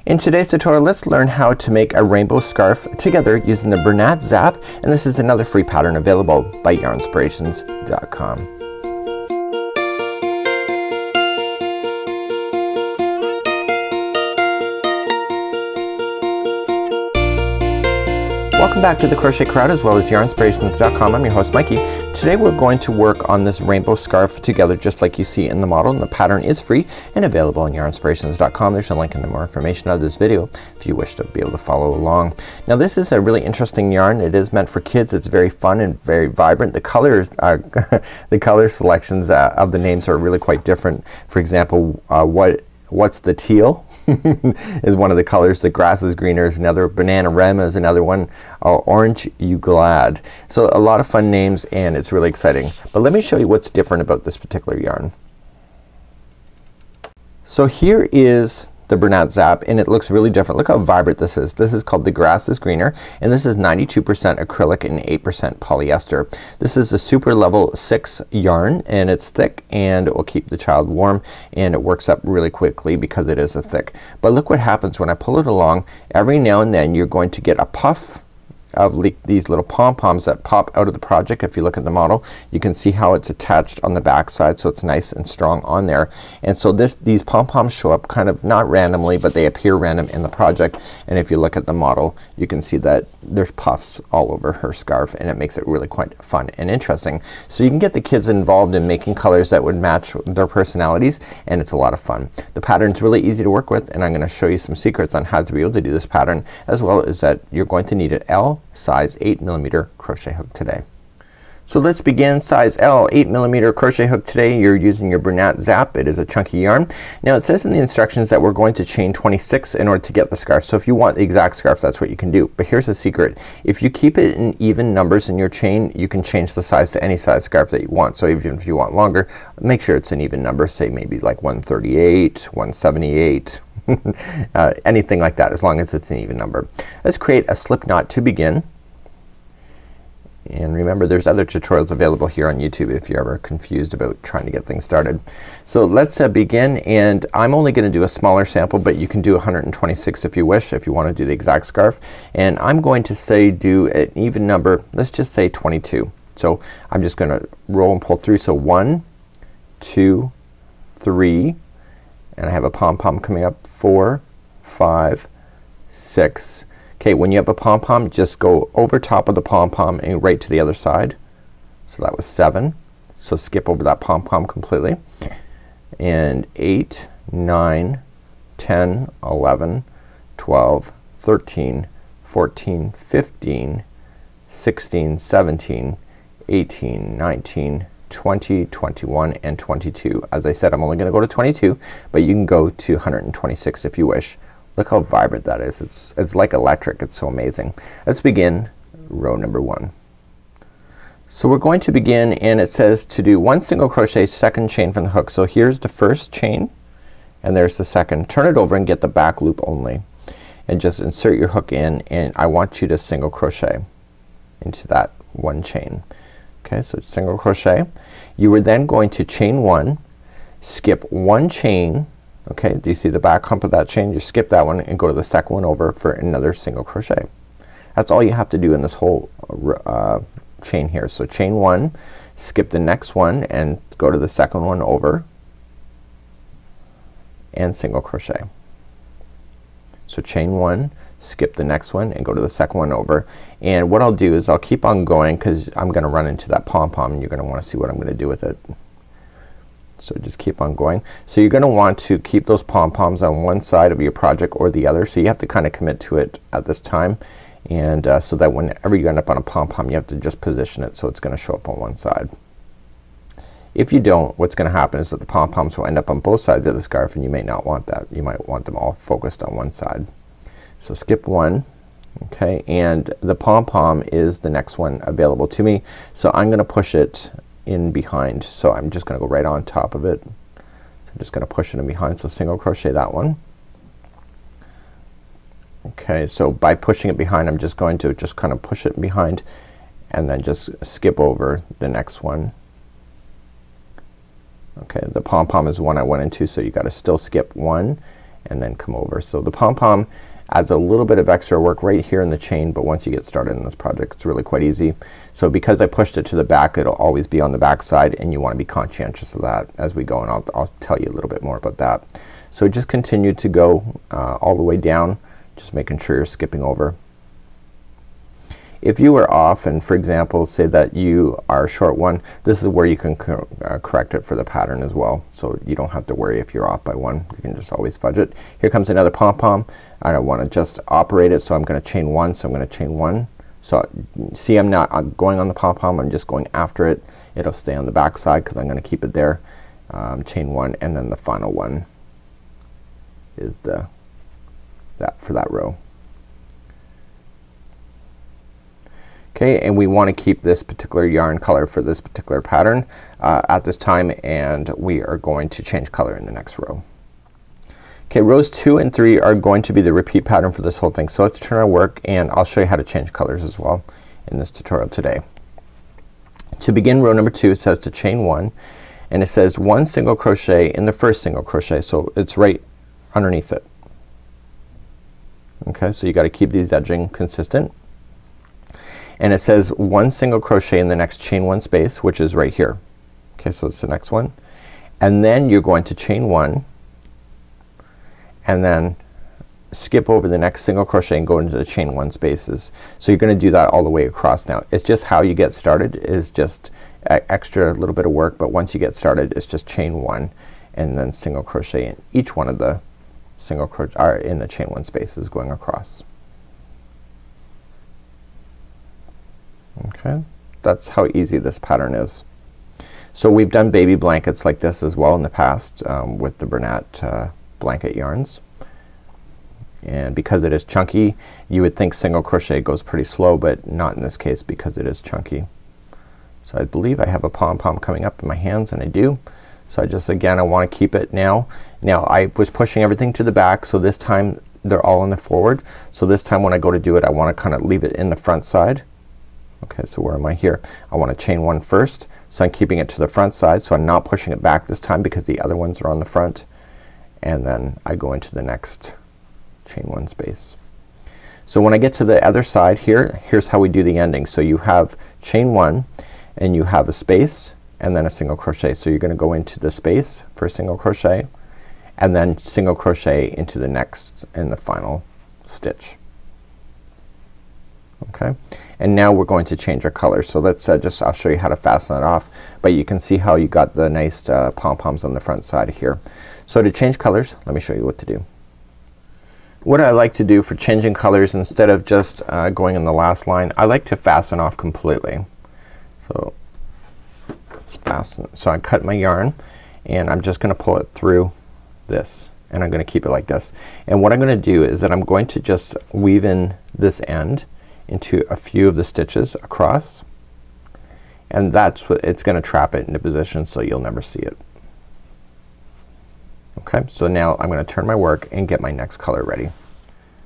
In today's tutorial, let's learn how to make a rainbow scarf together using the Bernat Zap, and this is another free pattern available by yarnspirations.com. Welcome back to the Crochet Crowd as well as yarnspirations.com. I'm your host Mikey. Today we're going to work on this rainbow scarf together just like you see in the model, and the pattern is free and available on yarnspirations.com. There's a link in the more information of this video if you wish to be able to follow along. Now this is a really interesting yarn. It is meant for kids. It's very fun and very vibrant. The colors the color selections of the names are really quite different. For example, what's the teal is one of the colors. The grass is greener is another. Banana rem is another one. Orange you glad. So a lot of fun names and it's really exciting. But let me show you what's different about this particular yarn. So here is the Bernat Zap and it looks really different. Look how vibrant this is. This is called The Grass is Greener and this is 92% acrylic and 8% polyester. This is a super level 6 yarn and it's thick and it will keep the child warm and it works up really quickly because it is a thick. But look what happens when I pull it along. Every now and then you're going to get a puff of these little pom-poms that pop out of the project. If you look at the model you can see how it's attached on the back side, so it's nice and strong on there. And so these pom-poms show up kind of not randomly, but they appear random in the project. And if you look at the model you can see that there's puffs all over her scarf and it makes it really quite fun and interesting. So you can get the kids involved in making colors that would match their personalities and it's a lot of fun. The pattern's really easy to work with and I'm gonna show you some secrets on how to be able to do this pattern, as well as that you're going to need an L size 8mm crochet hook today. So let's begin. Size L 8mm crochet hook today. You're using your Bernat Zap. It is a chunky yarn. Now it says in the instructions that we're going to chain 26 in order to get the scarf. So if you want the exact scarf that's what you can do. But here's the secret. If you keep it in even numbers in your chain you can change the size to any size scarf that you want. So even if you want longer, make sure it's an even number. Say maybe like 138, 178. Anything like that, as long as it's an even number. Let's create a slip knot to begin. And remember there's other tutorials available here on YouTube if you're ever confused about trying to get things started. So let's begin, and I'm only gonna do a smaller sample, but you can do 126 if you wish, if you want to do the exact scarf. And I'm going to say do an even number. Let's just say 22. So I'm just gonna roll and pull through. So 1, 2, 3, and I have a pom-pom coming up. 4, 5, 6. Okay, when you have a pom-pom just go over top of the pom-pom and right to the other side. So that was 7. So skip over that pom-pom completely. And 8, 9, 10, 11, 12, 13, 14, 15, 16, 17, 18, 19, 20, 21, and 22. As I said, I'm only gonna go to 22, but you can go to 126 if you wish. Look how vibrant that is. It's like electric. It's so amazing. Let's begin row number 1. So we're going to begin, and it says to do 1 single crochet, second chain from the hook. So here's the first chain and there's the second. Turn it over and get the back loop only and just insert your hook in, and I want you to single crochet into that one chain. Okay, so single crochet. You are then going to chain 1, skip 1 chain. Okay, do you see the back hump of that chain? You skip that one and go to the second one over for another single crochet. That's all you have to do in this whole chain here. So chain 1, skip the next one and go to the second one over and single crochet. So chain 1, skip the next one and go to the second one over. And what I'll do is I'll keep on going because I'm gonna run into that pom-pom and you're gonna want to see what I'm gonna do with it. So just keep on going. So you're gonna want to keep those pom-poms on one side of your project or the other. So you have to kind of commit to it at this time, and so that whenever you end up on a pom-pom you have to just position it so it's gonna show up on one side. If you don't, what's gonna happen is that the pom-poms will end up on both sides of the scarf and you may not want that. You might want them all focused on one side. So skip 1. Okay, and the pom-pom is the next one available to me. So I'm gonna push it in behind. So I'm just gonna go right on top of it. So I'm just gonna push it in behind. So single crochet that one. Okay, so by pushing it behind I'm just going to just kind of push it behind and then just skip over the next one. Okay, the pom-pom is the one I went into, so you gotta still skip 1 and then come over. So the pom-pom adds a little bit of extra work right here in the chain, but once you get started in this project it's really quite easy. So because I pushed it to the back, it'll always be on the back side, and you want to be conscientious of that as we go, and I'll tell you a little bit more about that. So just continue to go all the way down, just making sure you're skipping over. If you are off, and for example say that you are short one, this is where you can correct it for the pattern as well. So you don't have to worry if you're off by one. You can just always fudge it. Here comes another pom-pom. I don't want to just operate it, so I'm gonna chain one. So I'm gonna chain one. So see, I'm not going on the pom-pom, I'm just going after it. It'll stay on the back side because I'm gonna keep it there. Chain one, and then the final one is that for that row. Okay, and we want to keep this particular yarn color for this particular pattern at this time, and we are going to change color in the next row. Okay, rows 2 and 3 are going to be the repeat pattern for this whole thing. So let's turn our work, and I'll show you how to change colors as well in this tutorial today. To begin row number 2, it says to chain 1, and it says 1 single crochet in the first single crochet, so it's right underneath it. Okay, so you got to keep these edging consistent. And it says 1 single crochet in the next chain 1 space, which is right here. Okay, so it's the next one, and then you're going to chain 1 and then skip over the next single crochet and go into the chain 1 spaces. So you're gonna do that all the way across now. It's just how you get started is just extra little bit of work, but once you get started it's just chain 1 and then single crochet in each one of the single crochet in the chain 1 spaces going across. Okay, that's how easy this pattern is. So we've done baby blankets like this as well in the past with the Bernat blanket yarns, and because it is chunky you would think single crochet goes pretty slow, but not in this case because it is chunky. So I believe I have a pom-pom coming up in my hands, and I do. So I just again I want to keep it now. Now I was pushing everything to the back, so this time they're all in the forward. So this time when I go to do it I want to kind of leave it in the front side. Okay, so where am I here? I want to chain 1 first, so I'm keeping it to the front side, so I'm not pushing it back this time because the other ones are on the front, and then I go into the next chain 1 space. So when I get to the other side here, here's how we do the ending. So you have chain 1 and you have a space and then a single crochet. So you're gonna go into the space for a single crochet and then single crochet into the next and the final stitch. Okay, and now we're going to change our color. So let's I'll show you how to fasten it off, but you can see how you got the nice pom-poms on the front side here. So to change colors, let me show you what to do. What I like to do for changing colors, instead of just going in the last line, I like to fasten off completely. So let's fasten. So I cut my yarn and I'm just gonna pull it through this, and I'm gonna keep it like this. And what I'm gonna do is that I'm going to just weave in this end into a few of the stitches across, and that's what it's gonna trap it into position so you'll never see it. Okay, so now I'm gonna turn my work and get my next color ready.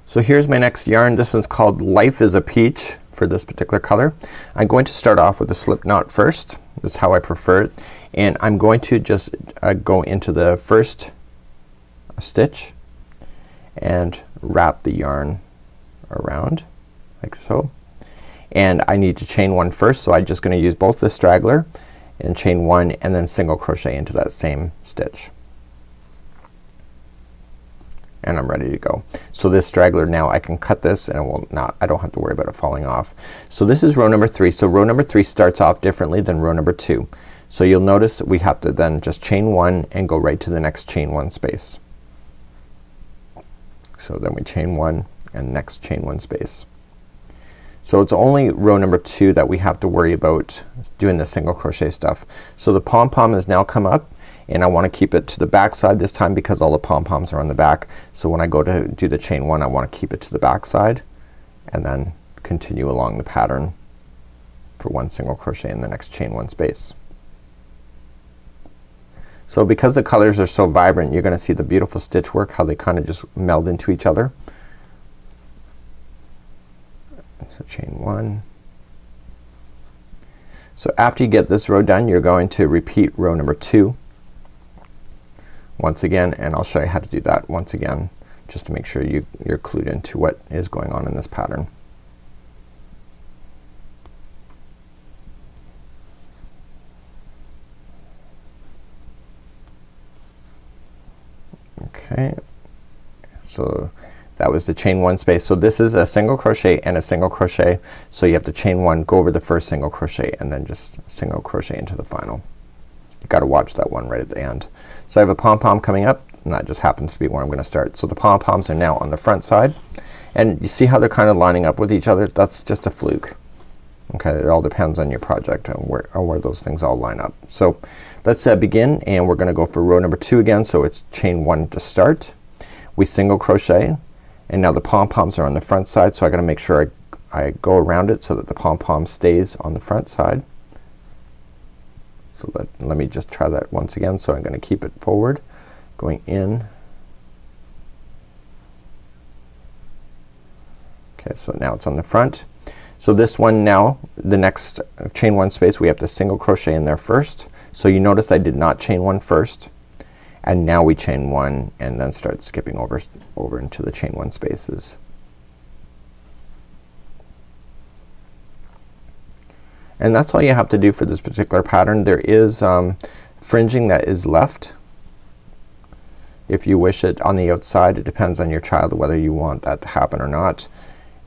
So here's my next yarn. This is called Life is a Peach for this particular color. I'm going to start off with a slip knot first. That's how I prefer it, and I'm going to just go into the first stitch and wrap the yarn around like so, and I need to chain 1 first, so I'm just gonna use both the straggler and chain 1 and then single crochet into that same stitch, and I'm ready to go. So this straggler now I can cut this and it will not, I don't have to worry about it falling off. So this is row number 3. So row number 3 starts off differently than row number 2. So you'll notice we have to then just chain 1 and go right to the next chain 1 space. So then we chain 1 and next chain 1 space. So it's only row number 2 that we have to worry about doing the single crochet stuff. So the pom-pom has now come up, and I want to keep it to the back side this time because all the pom-poms are on the back. So when I go to do the chain 1 I want to keep it to the back side and then continue along the pattern for 1 single crochet in the next chain 1 space. So because the colors are so vibrant, you're gonna see the beautiful stitch work, how they kind of just meld into each other. So chain 1. So after you get this row done, you're going to repeat row number 2 once again, and I'll show you how to do that once again just to make sure you're clued into what is going on in this pattern. Okay, so that was the chain one space. So this is a single crochet and a single crochet, so you have to chain one, go over the first single crochet, and then just single crochet into the final. You gotta watch that one right at the end. So I have a pom-pom coming up, and that just happens to be where I'm gonna start. So the pom-poms are now on the front side, and you see how they're kind of lining up with each other? That's just a fluke. Okay, it all depends on your project and where those things all line up. So let's begin, and we're gonna go for row number 2 again. So it's chain 1 to start. We single crochet, and now the pom-poms are on the front side, so I gotta make sure I go around it so that the pom-pom stays on the front side. So let me just try that once again. So I'm gonna keep it forward, going in. Okay, so now it's on the front. So this one now, the next chain 1 space, we have to single crochet in there first. So you notice I did not chain 1 first, and now we chain 1 and then start skipping over into the chain 1 spaces. And that's all you have to do for this particular pattern. There is fringing that is left if you wish it on the outside. It depends on your child whether you want that to happen or not.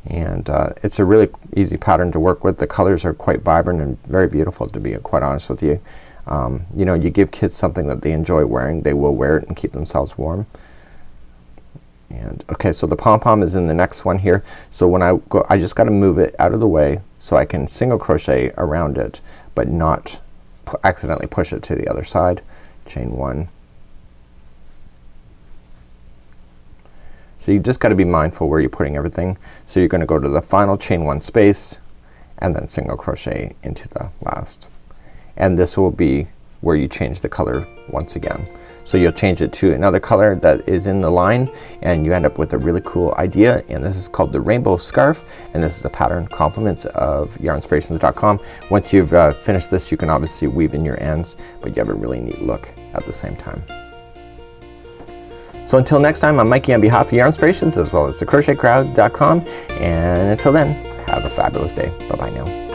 And it's a really easy pattern to work with. The colors are quite vibrant and very beautiful, to be quite honest with you. You know, you give kids something that they enjoy wearing, they will wear it and keep themselves warm. And okay, so the pom-pom is in the next one here. So when I go, I just gotta move it out of the way so I can single crochet around it, but not accidentally push it to the other side. Chain 1. So you just gotta be mindful where you're putting everything. So you're gonna go to the final chain 1 space and then single crochet into the last. And this will be where you change the color once again. So you'll change it to another color that is in the line, and you end up with a really cool idea. And this is called the rainbow scarf, and this is the pattern compliments of yarnspirations.com. Once you've finished this, you can obviously weave in your ends, but you have a really neat look at the same time. So until next time, I'm Mikey on behalf of Yarnspirations as well as thecrochetcrowd.com, and until then, have a fabulous day. Bye bye now.